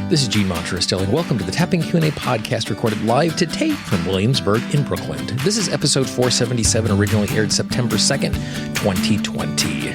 This is Gene Monteristilling. Welcome to the Tapping Q&A podcast recorded live to tape from Williamsburg in Brooklyn. This is episode 477, originally aired September 2nd, 2020.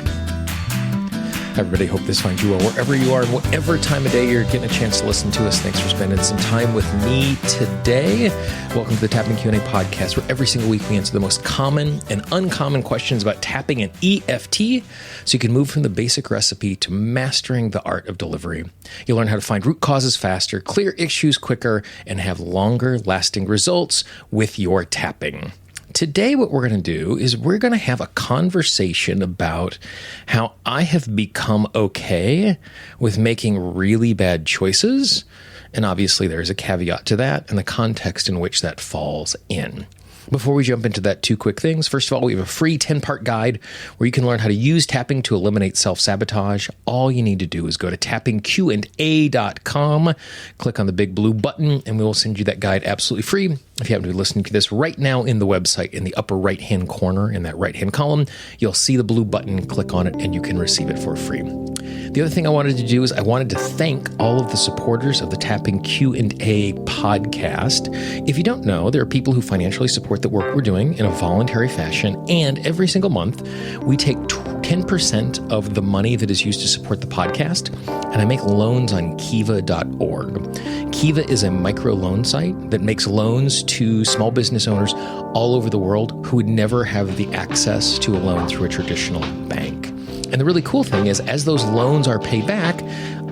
Everybody, hope this finds you well wherever you are and whatever time of day you're getting a chance to listen to us. Thanks for spending some time with me today. Welcome to the Tapping Q&A podcast, where every single week we answer the most common and uncommon questions about tapping and EFT, so you can move from the basic recipe to mastering the art of delivery. You'll learn how to find root causes faster, clear issues quicker, and have longer lasting results with your tapping. Today, what we're going to do is we're going to have a conversation about how I have become okay with making really bad choices. And obviously, there's a caveat to that and the context in which that falls in. Before we jump into that, two quick things. First of all, we have a free 10-part guide where you can learn how to use tapping to eliminate self-sabotage. All you need to do is go to tappingqanda.com, click on the big blue button, and we will send you that guide absolutely free. If you happen to be listening to this right now in the website, in the upper right-hand corner, in that right-hand column, you'll see the blue button, click on it, and you can receive it for free. The other thing I wanted to do is I wanted to thank all of the supporters of the Tapping Q&A podcast. If you don't know, there are people who financially support the work we're doing in a voluntary fashion, and every single month we take 10% of the money that is used to support the podcast, and I make loans on Kiva.org. Kiva is a microloan site that makes loans to small business owners all over the world who would never have the access to a loan through a traditional bank. And the really cool thing is, as those loans are paid back,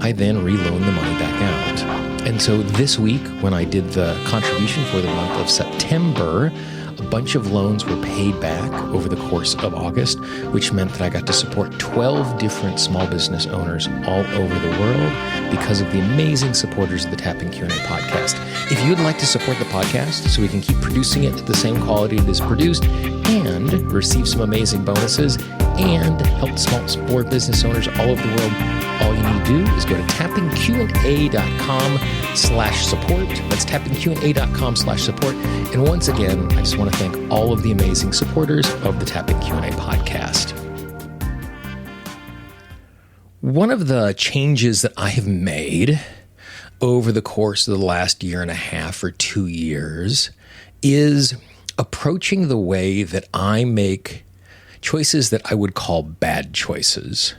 I then reloan the money back out. And so this week, when I did the contribution for the month of September, a bunch of loans were paid back over the course of August, which meant that I got to support 12 different small business owners all over the world because of the amazing supporters of the Tapping Q&A podcast. If you'd like to support the podcast so we can keep producing it at the same quality it is produced and receive some amazing bonuses and help small business owners all over the world, all you need to do is go to tappingqanda.com/support. That's tappingqanda.com/support. And once again, I just want to thank all of the amazing supporters of the Tapping Q&A podcast. One of the changes that I have made over the course of the last year and a half or 2 years is approaching the way that I make choices that I would call bad choices.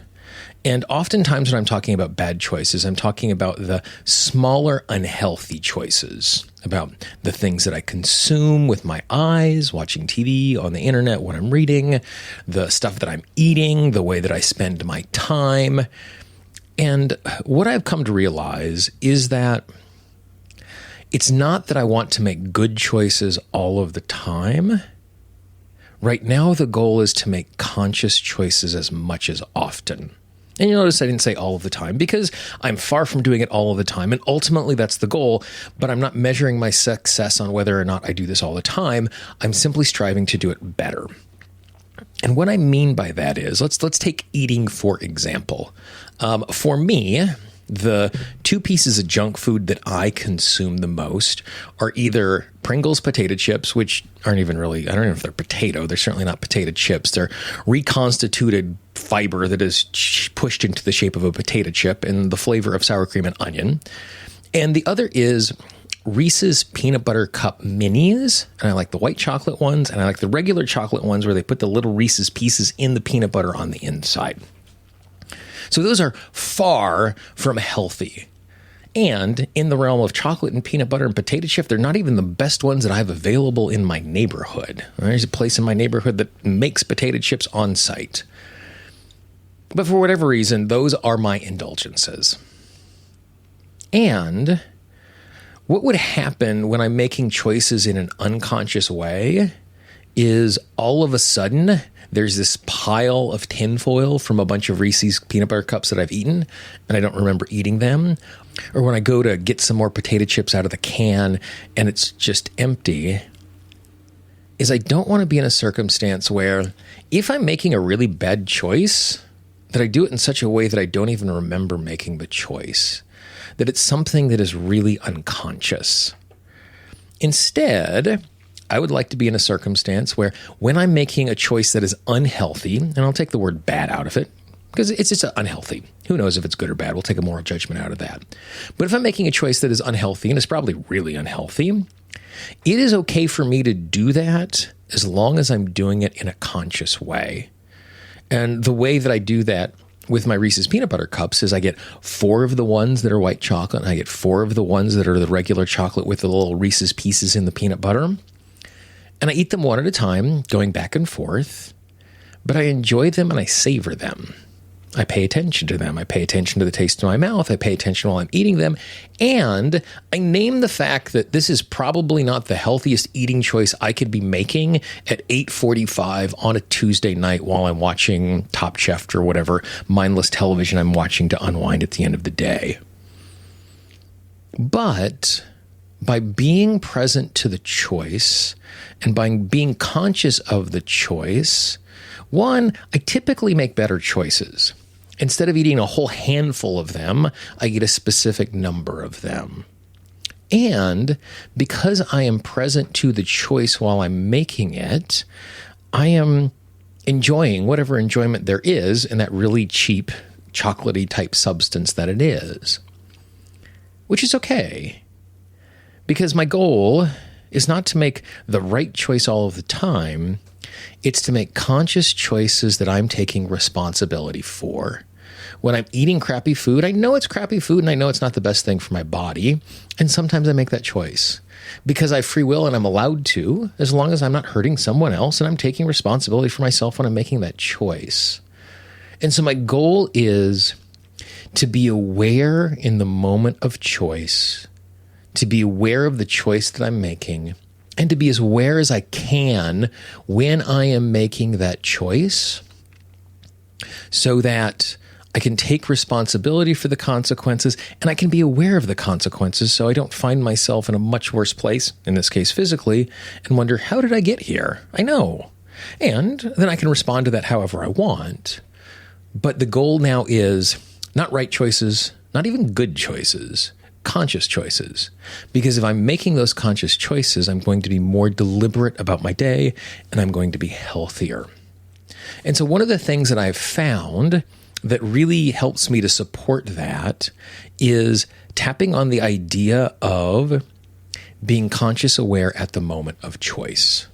And oftentimes when I'm talking about bad choices, I'm talking about the smaller, unhealthy choices, about the things that I consume with my eyes, watching TV, on the internet, what I'm reading, the stuff that I'm eating, the way that I spend my time. And what I've come to realize is that it's not that I want to make good choices all of the time. Right now, the goal is to make conscious choices as much as often. And you notice I didn't say all of the time because I'm far from doing it all of the time. And ultimately, that's the goal. But I'm not measuring my success on whether or not I do this all the time. I'm simply striving to do it better. And what I mean by that is, let's take eating, for example. For me, the two pieces of junk food that I consume the most are either Pringles potato chips, which aren't even really, I don't know if they're potato. They're certainly not potato chips. They're reconstituted fiber that is pushed into the shape of a potato chip and the flavor of sour cream and onion. And the other is Reese's Peanut Butter Cup Minis. And I like the white chocolate ones, and I like the regular chocolate ones where they put the little Reese's pieces in the peanut butter on the inside. So those are far from healthy. And in the realm of chocolate and peanut butter and potato chip, they're not even the best ones that I have available in my neighborhood. There's a place in my neighborhood that makes potato chips on site. But for whatever reason, those are my indulgences. And what would happen when I'm making choices in an unconscious way is all of a sudden there's this pile of tinfoil from a bunch of Reese's peanut butter cups that I've eaten, and I don't remember eating them. Or when I go to get some more potato chips out of the can and it's just empty, is I don't want to be in a circumstance where if I'm making a really bad choice, that I do it in such a way that I don't even remember making the choice, that it's something that is really unconscious. Instead, I would like to be in a circumstance where when I'm making a choice that is unhealthy, and I'll take the word bad out of it, because it's just unhealthy. Who knows if it's good or bad? We'll take a moral judgment out of that. But if I'm making a choice that is unhealthy, and it's probably really unhealthy, it is okay for me to do that as long as I'm doing it in a conscious way. And the way that I do that with my Reese's peanut butter cups is I get 4 of the ones that are white chocolate, and I get 4 of the ones that are the regular chocolate with the little Reese's pieces in the peanut butter. And I eat them one at a time, going back and forth. But I enjoy them and I savor them. I pay attention to them. I pay attention to the taste in my mouth. I pay attention while I'm eating them. And I name the fact that this is probably not the healthiest eating choice I could be making at 8:45 on a Tuesday night while I'm watching Top Chef or whatever mindless television I'm watching to unwind at the end of the day. But by being present to the choice and by being conscious of the choice, one, I typically make better choices. Instead of eating a whole handful of them, I eat a specific number of them. And because I am present to the choice while I'm making it, I am enjoying whatever enjoyment there is in that really cheap, chocolatey type substance that it is. Which is okay. Because my goal is not to make the right choice all of the time. It's to make conscious choices that I'm taking responsibility for. When I'm eating crappy food, I know it's crappy food and I know it's not the best thing for my body. And sometimes I make that choice because I have free will and I'm allowed to, as long as I'm not hurting someone else and I'm taking responsibility for myself when I'm making that choice. And so my goal is to be aware in the moment of choice, to be aware of the choice that I'm making, and to be as aware as I can when I am making that choice so that I can take responsibility for the consequences and I can be aware of the consequences so I don't find myself in a much worse place, in this case physically, and wonder, how did I get here? I know. And then I can respond to that however I want. But the goal now is not right choices, not even good choices, conscious choices. Because if I'm making those conscious choices, I'm going to be more deliberate about my day and I'm going to be healthier. And so one of the things that I've found that really helps me to support that is tapping on the idea of being conscious aware at the moment of choice.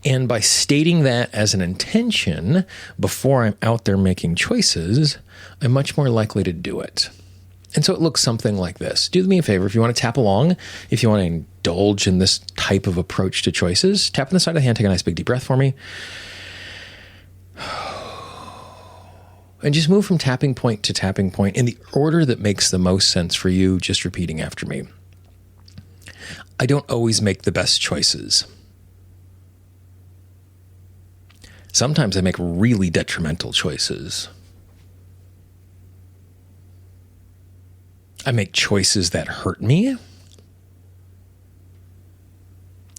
And by stating that as an intention before I'm out there making choices, I'm much more likely to do it. And so it looks something like this. Do me a favor, if you want to tap along, if you want to indulge in this type of approach to choices, tap on the side of the hand, take a nice big deep breath for me. And just move from tapping point to tapping point in the order that makes the most sense for you, just repeating after me. I don't always make the best choices. Sometimes I make really detrimental choices. I make choices that hurt me.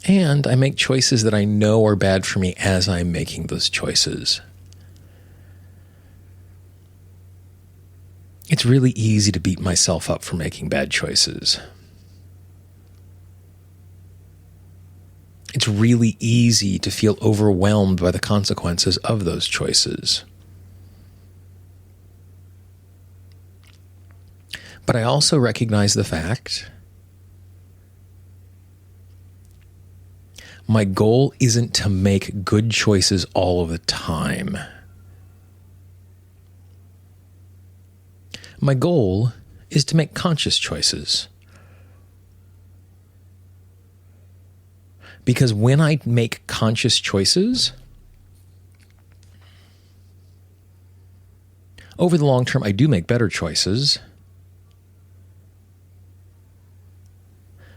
And I make choices that I know are bad for me as I'm making those choices. It's really easy to beat myself up for making bad choices. It's really easy to feel overwhelmed by the consequences of those choices. But I also recognize the fact my goal isn't to make good choices all of the time. My goal is to make conscious choices. Because when I make conscious choices, over the long term, I do make better choices.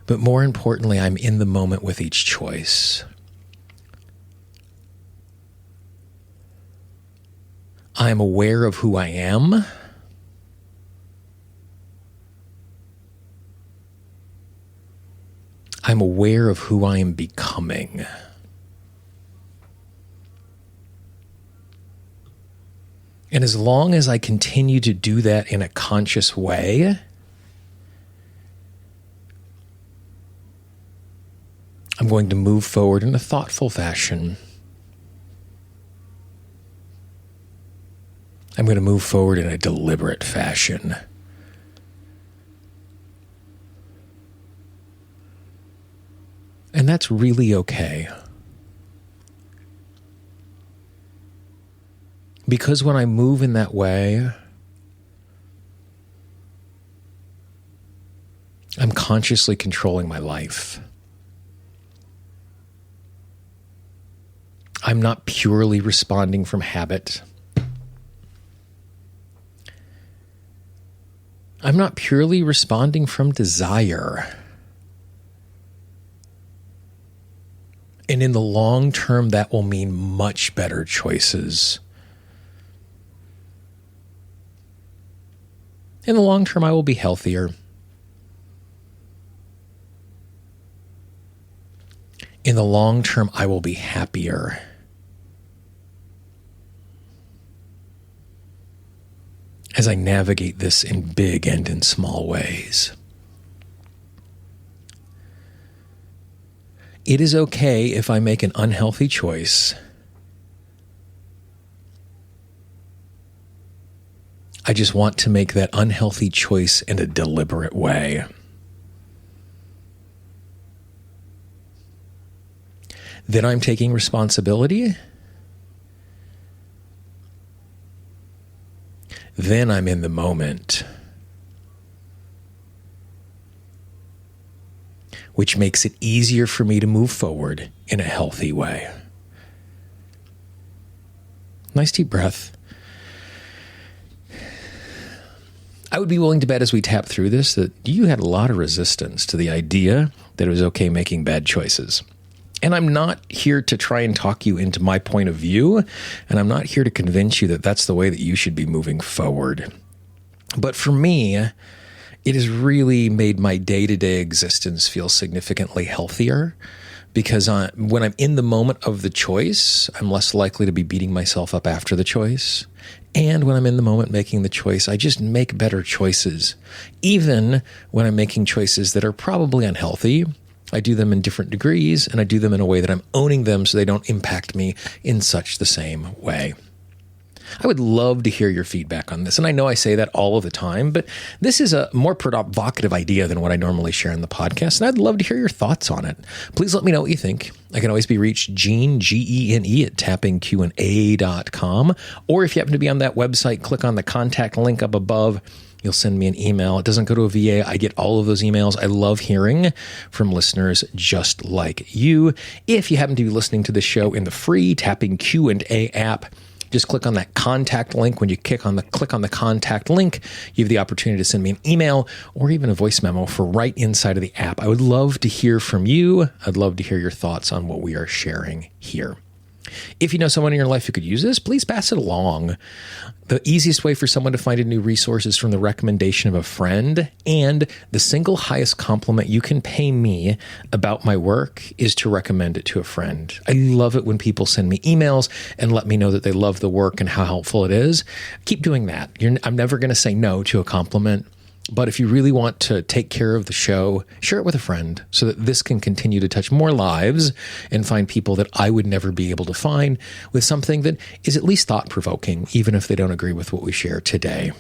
But more importantly, I'm in the moment with each choice. I'm aware of who I am. I'm aware of who I am becoming. And as long as I continue to do that in a conscious way, I'm going to move forward in a thoughtful fashion. I'm going going to move forward in a deliberate fashion. And that's really okay. Because when I move in that way, I'm consciously controlling my life. I'm not purely responding from habit. I'm not purely responding from desire. And in the long term, that will mean much better choices. In the long term, I will be healthier. In the long term, I will be happier. As I navigate this in big and in small ways. It is okay if I make an unhealthy choice. I just want to make that unhealthy choice in a deliberate way. Then I'm taking responsibility. Then I'm in the moment. Which makes it easier for me to move forward in a healthy way. Nice deep breath. I would be willing to bet as we tap through this that you had a lot of resistance to the idea that it was okay making bad choices. And I'm not here to try and talk you into my point of view, and I'm not here to convince you that that's the way that you should be moving forward. But for me, it has really made my day-to-day existence feel significantly healthier because when I'm in the moment of the choice, I'm less likely to be beating myself up after the choice. And when I'm in the moment making the choice, I just make better choices. Even when I'm making choices that are probably unhealthy, I do them in different degrees, and I do them in a way that I'm owning them so they don't impact me in such the same way. I would love to hear your feedback on this. And I know I say that all of the time, but this is a more provocative idea than what I normally share in the podcast. And I'd love to hear your thoughts on it. Please let me know what you think. I can always be reached, Gene, Gene, at tappingqa.com. Or if you happen to be on that website, click on the contact link up above. You'll send me an email. It doesn't go to a VA. I get all of those emails. I love hearing from listeners just like you. If you happen to be listening to this show in the free Tapping Q&A app, just click on that contact link. When you click on the contact link, you have the opportunity to send me an email or even a voice memo for right inside of the app. I would love to hear from you. I'd love to hear your thoughts on what we are sharing here. If you know someone in your life who could use this, please pass it along. The easiest way for someone to find a new resource is from the recommendation of a friend. And the single highest compliment you can pay me about my work is to recommend it to a friend. I love it when people send me emails and let me know that they love the work and how helpful it is. Keep doing that. I'm never going to say no to a compliment. But if you really want to take care of the show, share it with a friend so that this can continue to touch more lives and find people that I would never be able to find with something that is at least thought-provoking, even if they don't agree with what we share today.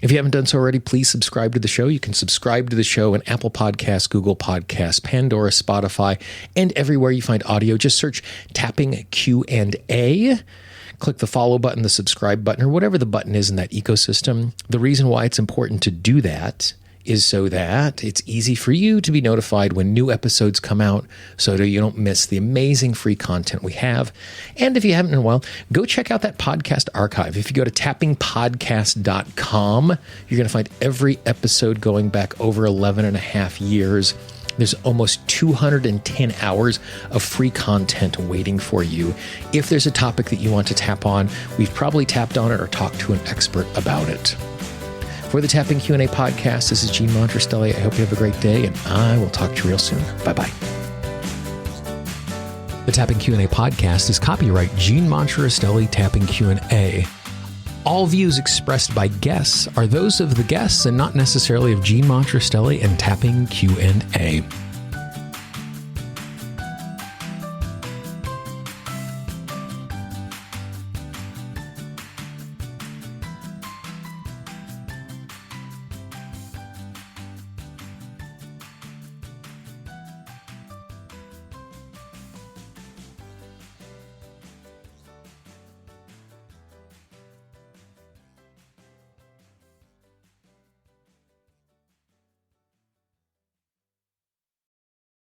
If you haven't done so already, please subscribe to the show. You can subscribe to the show in Apple Podcasts, Google Podcasts, Pandora, Spotify, and everywhere you find audio. Just search Tapping Q&A. Click the follow button, the subscribe button, or whatever the button is in that ecosystem. The reason why it's important to do that is so that it's easy for you to be notified when new episodes come out so that you don't miss the amazing free content we have. And if you haven't in a while, go check out that podcast archive. If you go to tappingpodcast.com, you're going to find every episode going back over 11 and a half years. There's almost 210 hours of free content waiting for you. If there's a topic that you want to tap on, we've probably tapped on it or talked to an expert about it. For the Tapping Q&A podcast, this is Gene Montrastelli. I hope you have a great day, and I will talk to you real soon. Bye-bye. The Tapping Q&A podcast is copyright Gene Montrastelli Tapping Q&A. All views expressed by guests are those of the guests and not necessarily of Gene Montrastelli and Tapping Q&A.